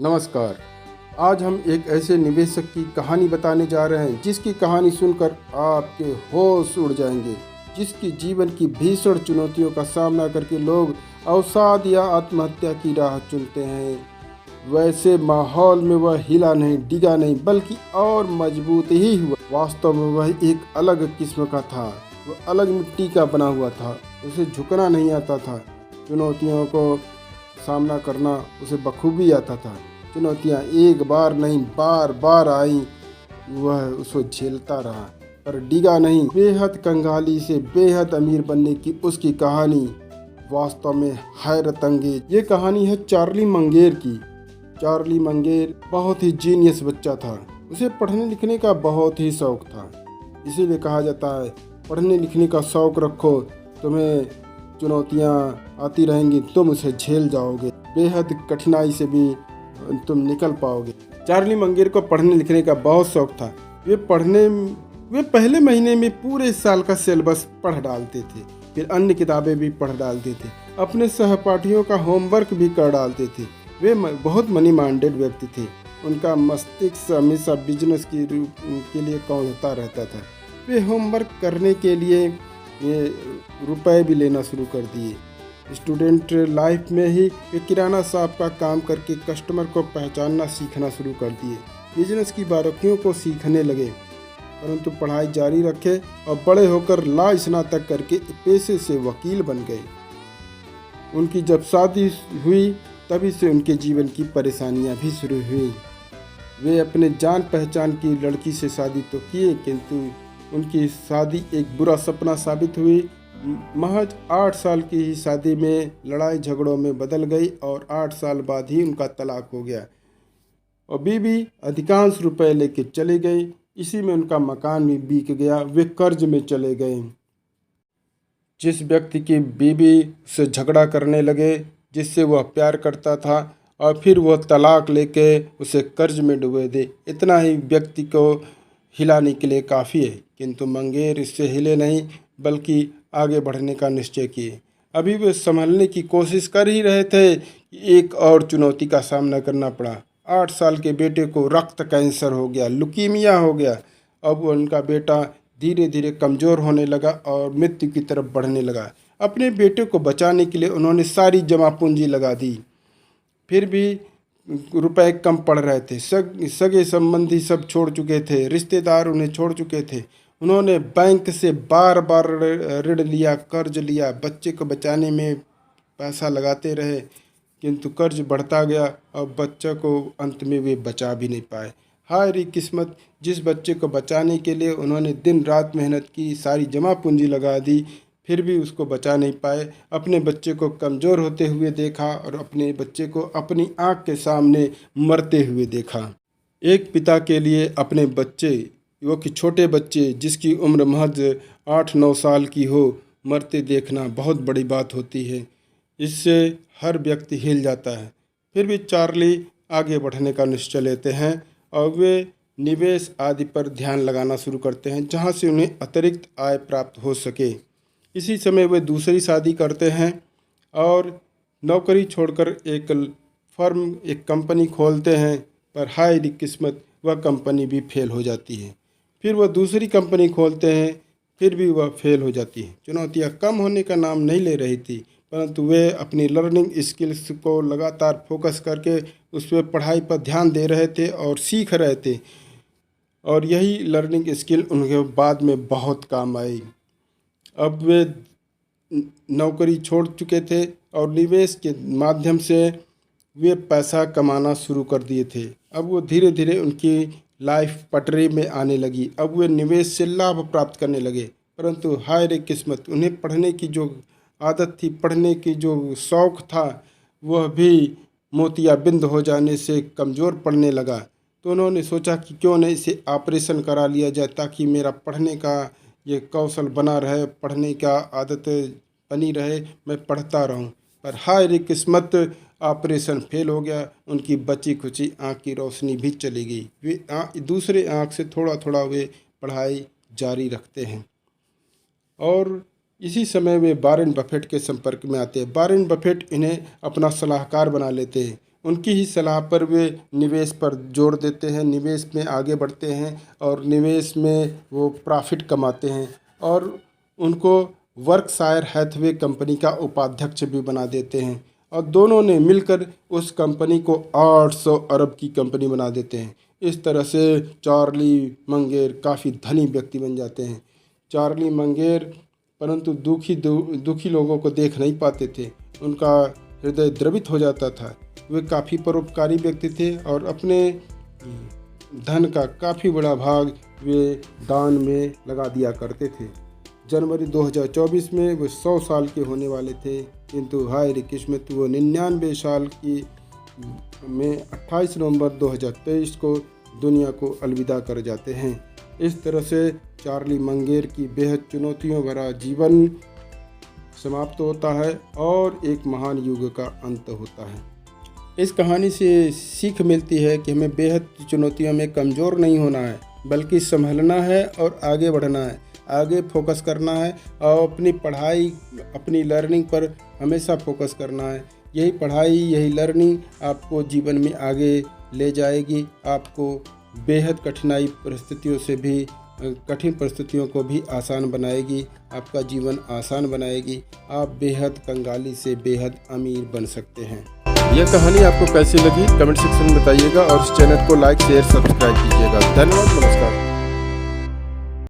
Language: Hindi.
नमस्कार। आज हम एक ऐसे निवेशक की कहानी बताने जा रहे हैं जिसकी कहानी सुनकर आपके होश उड़ जाएंगे। जिसकी जीवन की भीषण चुनौतियों का सामना करके लोग अवसाद या आत्महत्या की राह चुनते हैं। वैसे माहौल में वह हिला नहीं, डिगा नहीं, बल्कि और मजबूत ही हुआ। वास्तव में वह एक अलग किस्म का था। वह अलग मिट्टी का बना हुआ था। उसे झुकना नहीं आता था। चुनौतियों को सामना करना उसे बखूबी आता था। चुनौतियाँ एक बार नहीं बार बार आई, वह उसको झेलता रहा पर डिगा नहीं। बेहद कंगाली से बेहद अमीर बनने की उसकी कहानी वास्तव में हैरत अंगेज। ये कहानी है चार्ली मंगेर की। चार्ली मंगेर बहुत ही जीनियस बच्चा था। उसे पढ़ने लिखने का बहुत ही शौक था। इसीलिए कहा जाता है पढ़ने लिखने का शौक रखो, तुम्हें चुनौतियाँ आती रहेंगी, तुम उसे झेल जाओगे, बेहद कठिनाई से भी तुम निकल पाओगे। चार्ली मंगेर को पढ़ने लिखने का बहुत शौक था। वे पहले महीने में पूरे साल का सिलेबस पढ़ डालते थे, फिर अन्य किताबें भी पढ़ डालते थे, अपने सहपाठियों का होमवर्क भी कर डालते थे। वे बहुत मनी माइंडेड व्यक्ति थे। उनका मस्तिष्क हमेशा बिजनेस के लिए कौंधता रहता था। वे होमवर्क करने के लिए रुपए भी लेना शुरू कर दिए। स्टूडेंट लाइफ में ही वे किराना शॉप का काम करके कस्टमर को पहचानना सीखना शुरू कर दिए। बिजनेस की बारीकियों को सीखने लगे, परंतु पढ़ाई जारी रखे और बड़े होकर ला स्नातक करके पेशे से वकील बन गए। उनकी जब शादी हुई तभी से उनके जीवन की परेशानियां भी शुरू हुई। वे अपने जान पहचान की लड़की से शादी तो किए, किंतु उनकी शादी एक बुरा सपना साबित हुई। महज 8 साल की ही शादी में लड़ाई झगड़ों में बदल गई और 8 साल बाद ही उनका तलाक हो गया और बीवी अधिकांश रुपए लेके चली गई। इसी में उनका मकान भी बिक गया। वे कर्ज में चले गए। जिस व्यक्ति की बीवी से झगड़ा करने लगे, जिससे वह प्यार करता था, और फिर वह तलाक लेके उसे कर्ज में डुबे दे, इतना ही व्यक्ति को हिलाने के लिए काफ़ी है। किंतु मंगेर इससे हिले नहीं, बल्कि आगे बढ़ने का निश्चय किए। अभी वे संभलने की कोशिश कर ही रहे थे कि एक और चुनौती का सामना करना पड़ा। 8 साल के बेटे को रक्त कैंसर हो गया, लुकीमिया हो गया। अब उनका बेटा धीरे धीरे कमज़ोर होने लगा और मृत्यु की तरफ बढ़ने लगा। अपने बेटे को बचाने के लिए उन्होंने सारी जमा पूंजी लगा दी, फिर भी रुपए कम पड़ रहे थे। सगे संबंधी सब छोड़ चुके थे, रिश्तेदार उन्हें छोड़ चुके थे। उन्होंने बैंक से बार बार ऋण लिया, कर्ज लिया, बच्चे को बचाने में पैसा लगाते रहे, किंतु कर्ज बढ़ता गया और बच्चे को अंत में वे बचा भी नहीं पाए। हाय रे किस्मत, जिस बच्चे को बचाने के लिए उन्होंने दिन रात मेहनत की, सारी जमा पूंजी लगा दी, फिर भी उसको बचा नहीं पाए। अपने बच्चे को कमज़ोर होते हुए देखा और अपने बच्चे को अपनी आँख के सामने मरते हुए देखा। एक पिता के लिए अपने बच्चे, वो कि छोटे बच्चे जिसकी उम्र महज 8-9 साल की हो, मरते देखना बहुत बड़ी बात होती है। इससे हर व्यक्ति हिल जाता है। फिर भी चार्ली आगे बढ़ने का निश्चय लेते हैं और वे निवेश आदि पर ध्यान लगाना शुरू करते हैं, जहां से उन्हें अतिरिक्त आय प्राप्त हो सके। इसी समय वे दूसरी शादी करते हैं और नौकरी छोड़कर एक कंपनी खोलते हैं, पर हाय री किस्मत, वह कंपनी भी फेल हो जाती है। फिर वह दूसरी कंपनी खोलते हैं, फिर भी वह फेल हो जाती है। चुनौतियाँ कम होने का नाम नहीं ले रही थी, परंतु वे अपनी लर्निंग स्किल्स को लगातार फोकस करके उस पर पढ़ाई पर ध्यान दे रहे थे और सीख रहे थे, और यही लर्निंग स्किल उनके बाद में बहुत काम आई। अब वे नौकरी छोड़ चुके थे और निवेश के माध्यम से वे पैसा कमाना शुरू कर दिए थे। अब वो धीरे धीरे उनकी लाइफ पटरी में आने लगी। अब वे निवेश से लाभ प्राप्त करने लगे, परंतु हाय रे किस्मत, उन्हें पढ़ने की जो आदत थी, पढ़ने की जो शौक़ था, वह भी मोतियाबिंद हो जाने से कमज़ोर पड़ने लगा। तो उन्होंने सोचा कि क्यों न इसे ऑपरेशन करा लिया जाए, ताकि मेरा पढ़ने का ये कौशल बना रहे, पढ़ने का आदत बनी रहे, मैं पढ़ता रहूं। पर हाय रे किस्मत, ऑपरेशन फेल हो गया। उनकी बची खुची आँख की रोशनी भी चली गई। वे दूसरे आँख से थोड़ा थोड़ा वे पढ़ाई जारी रखते हैं और इसी समय वे वारेन बफेट के संपर्क में आते हैं। वारेन बफेट इन्हें अपना सलाहकार बना लेते हैं। उनकी ही सलाह पर वे निवेश पर जोर देते हैं, निवेश में आगे बढ़ते हैं और निवेश में वो प्रॉफिट कमाते हैं और उनको वर्कशायर हैथवे कंपनी का उपाध्यक्ष भी बना देते हैं और दोनों ने मिलकर उस कंपनी को 800 अरब की कंपनी बना देते हैं। इस तरह से चार्ली मंगेर काफ़ी धनी व्यक्ति बन जाते हैं। चार्ली मंगेर परंतु दुखी लोगों को देख नहीं पाते थे, उनका हृदय द्रवित हो जाता था। वे काफ़ी परोपकारी व्यक्ति थे और अपने धन का काफ़ी बड़ा भाग वे दान में लगा दिया करते थे। जनवरी 2024 में वो 100 साल के होने वाले थे, किंतु हाय रे किस्मत, वो 99 साल की में 28 नवंबर 2023 को दुनिया को अलविदा कर जाते हैं। इस तरह से चार्ली मंगेर की बेहद चुनौतियों भरा जीवन समाप्त होता है और एक महान युग का अंत होता है। इस कहानी से सीख मिलती है कि हमें बेहद चुनौतियों में कमज़ोर नहीं होना है, बल्कि संभलना है और आगे बढ़ना है, आगे फोकस करना है और अपनी पढ़ाई, अपनी लर्निंग पर हमेशा फोकस करना है। यही पढ़ाई, यही लर्निंग आपको जीवन में आगे ले जाएगी, आपको बेहद कठिन परिस्थितियों को भी आसान बनाएगी, आपका जीवन आसान बनाएगी। आप बेहद कंगाली से बेहद अमीर बन सकते हैं। यह कहानी आपको कैसी लगी कमेंट सेक्शन में बताइएगा और इस चैनल को लाइक, शेयर, सब्सक्राइब कीजिएगा। धन्यवाद, नमस्कार।